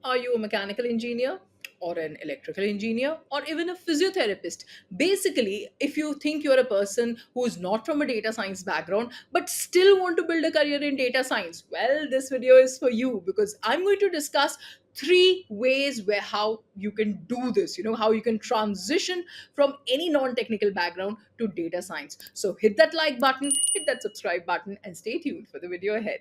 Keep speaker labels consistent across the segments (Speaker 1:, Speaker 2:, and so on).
Speaker 1: Are you a mechanical engineer or an electrical engineer or even a physiotherapist? Basically, if you think you're a person who is not from a data science background but still want to build a career in data science, well, this video is for you because I'm going to discuss three ways where how you can do this, how you can transition from any non-technical background to data science. So hit that like button, hit that subscribe button, and stay tuned for the video ahead.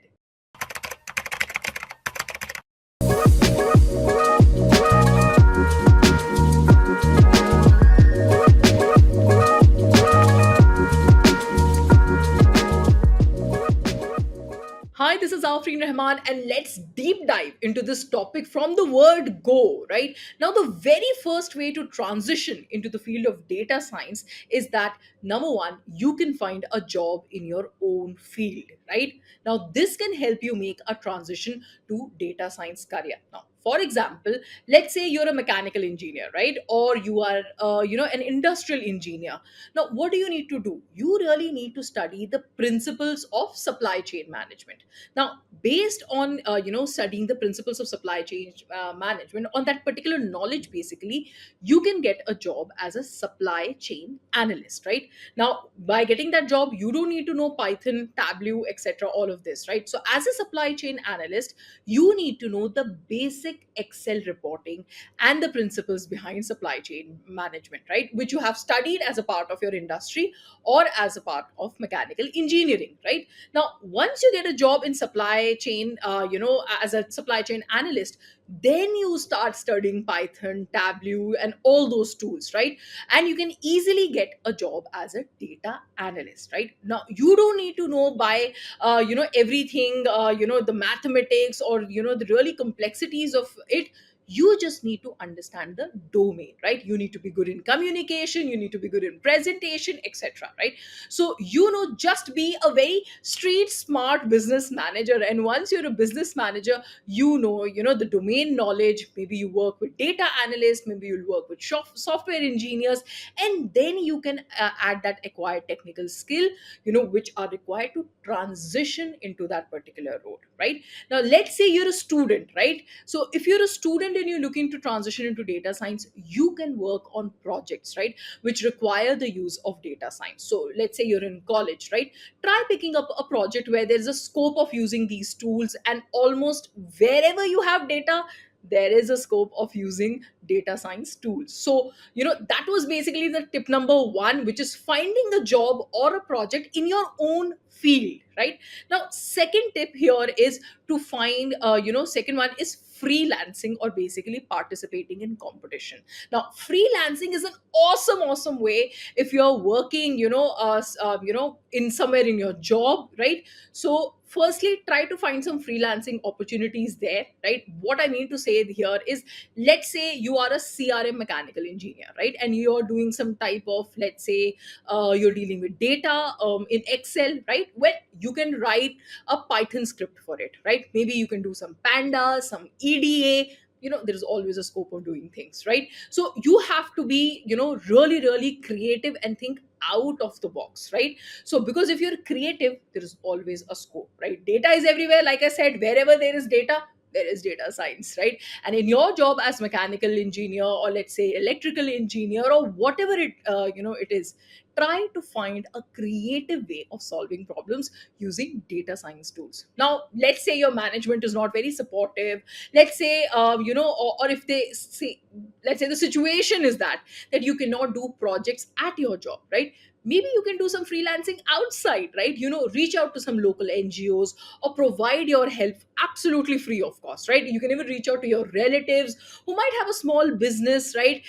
Speaker 1: Hi, this is Afreen Rahman, and let's deep dive into this topic from the word go, right? Now, the very first way to transition into the field of data science is that number one, you can find a job in your own field, right? Now, this can help you make a transition to data science career. Now, for example, let's say you're a mechanical engineer, right? Or you are, an industrial engineer. Now, what do you need to do? You really need to study the principles of supply chain management. Now, based on studying the principles of supply chain management, on that particular knowledge, basically, you can get a job as a supply chain analyst, right? Now, by getting that job, you don't need to know Python, Tableau, etc. All of this, right? So, as a supply chain analyst, you need to know the basic Excel reporting and the principles behind supply chain management, right? Which you have studied as a part of your industry or as a part of mechanical engineering, right? Now, once you get a job in supply chain, as a supply chain analyst, then you start studying Python, Tableau, and all those tools, right? And you can easily get a job as a data analyst, right? Now, you don't need to know by, everything, the mathematics or, the really complexities of it. You just need to understand the domain, right? You need to be good in communication, you need to be good in presentation, etc., right? So, just be a very street smart business manager. And once you're a business manager, the domain knowledge. Maybe you work with data analysts, maybe you'll work with software engineers, and then you can add that acquired technical skill, which are required to transition into that particular role, right? Now, let's say you're a student, right? So, if you're a student and you're looking to transition into data science, you can work on projects, right, which require the use of data science. So, let's say you're in college, right? Try picking up a project where there's a scope of using these tools, and almost wherever you have data, there is a scope of using data science tools. So, that was basically the tip number one, which is finding a job or a project in your own field, right? Now, second tip here is to find, second one is freelancing or basically participating in competition. Now, freelancing is an awesome way if you're working, in somewhere in your job, right? So, firstly, try to find some freelancing opportunities there, right? What I mean to say here is, let's say you are a CRM mechanical engineer, right? And you're doing some type of, let's say, you're dealing with data in Excel, right? Well, you can write a Python script for it, right? Maybe you can do some pandas, some EDA. There's always a scope of doing things, right? So you have to be, really creative and think out of the box, right? So because if you're creative, there is always a scope, right? Data is everywhere. Like I said, wherever there is data, there is data science, right? And in your job as mechanical engineer, or let's say electrical engineer, or whatever it is, try to find a creative way of solving problems using data science tools. Now, let's say your management is not very supportive. Let's say, or if they say, let's say the situation is that you cannot do projects at your job, right? Maybe you can do some freelancing outside, right? Reach out to some local NGOs or provide your help absolutely free of cost, right? You can even reach out to your relatives who might have a small business, right?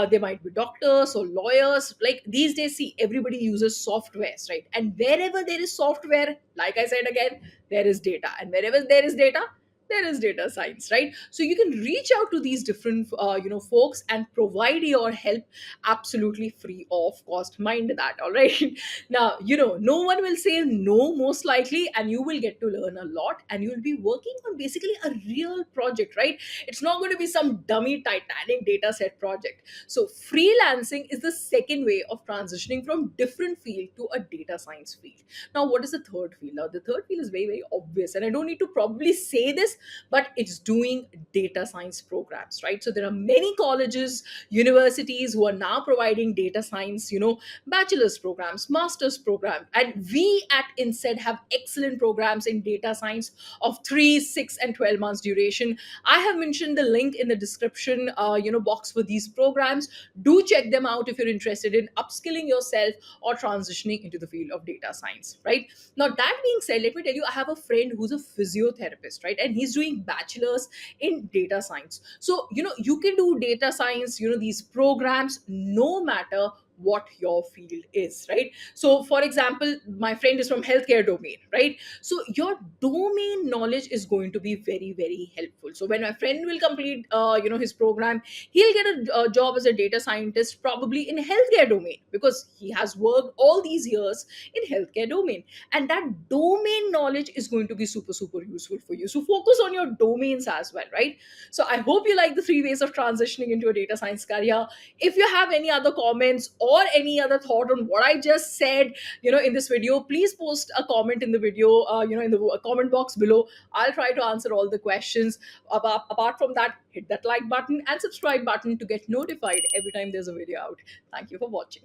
Speaker 1: They might be doctors or lawyers. Like these days, see, everybody uses softwares, right? And wherever there is software, like I said again, there is data, and wherever there is data, there is data science, right? So you can reach out to these different folks and provide your help absolutely free of cost. Mind that, all right? Now, no one will say no, most likely, and you will get to learn a lot, and you will be working on basically a real project, right? It's not going to be some dummy Titanic data set project. So freelancing is the second way of transitioning from different field to a data science field. Now, what is the third field? Now, the third field is very obvious, and I don't need to probably say this, but it's doing data science programs, right? So there are many colleges, universities who are now providing data science, bachelor's programs, master's program, and we at INSEAD have excellent programs in data science of 3, 6, and 12 months duration. I have mentioned the link in the description, box for these programs. Do check them out if you're interested in upskilling yourself or transitioning into the field of data science, right? Now, that being said, let me tell you, I have a friend who's a physiotherapist, right? And he's doing bachelor's in data science. So, you can do data science, these programs, no matter what your field is, right? So for example, my friend is from healthcare domain, right? So your domain knowledge is going to be very, very helpful. So when my friend will complete his program, he'll get a job as a data scientist probably in healthcare domain, because he has worked all these years in healthcare domain, and that domain knowledge is going to be super, super useful for you. So focus on your domains as well, right? So I hope you like the 3 ways of transitioning into a data science career. If you have any other comments or any other thought on what I just said, in this video, please post a comment in the video, in the comment box below. I'll try to answer all the questions. Apart from that, hit that like button and subscribe button to get notified every time there's a video out. Thank you for watching.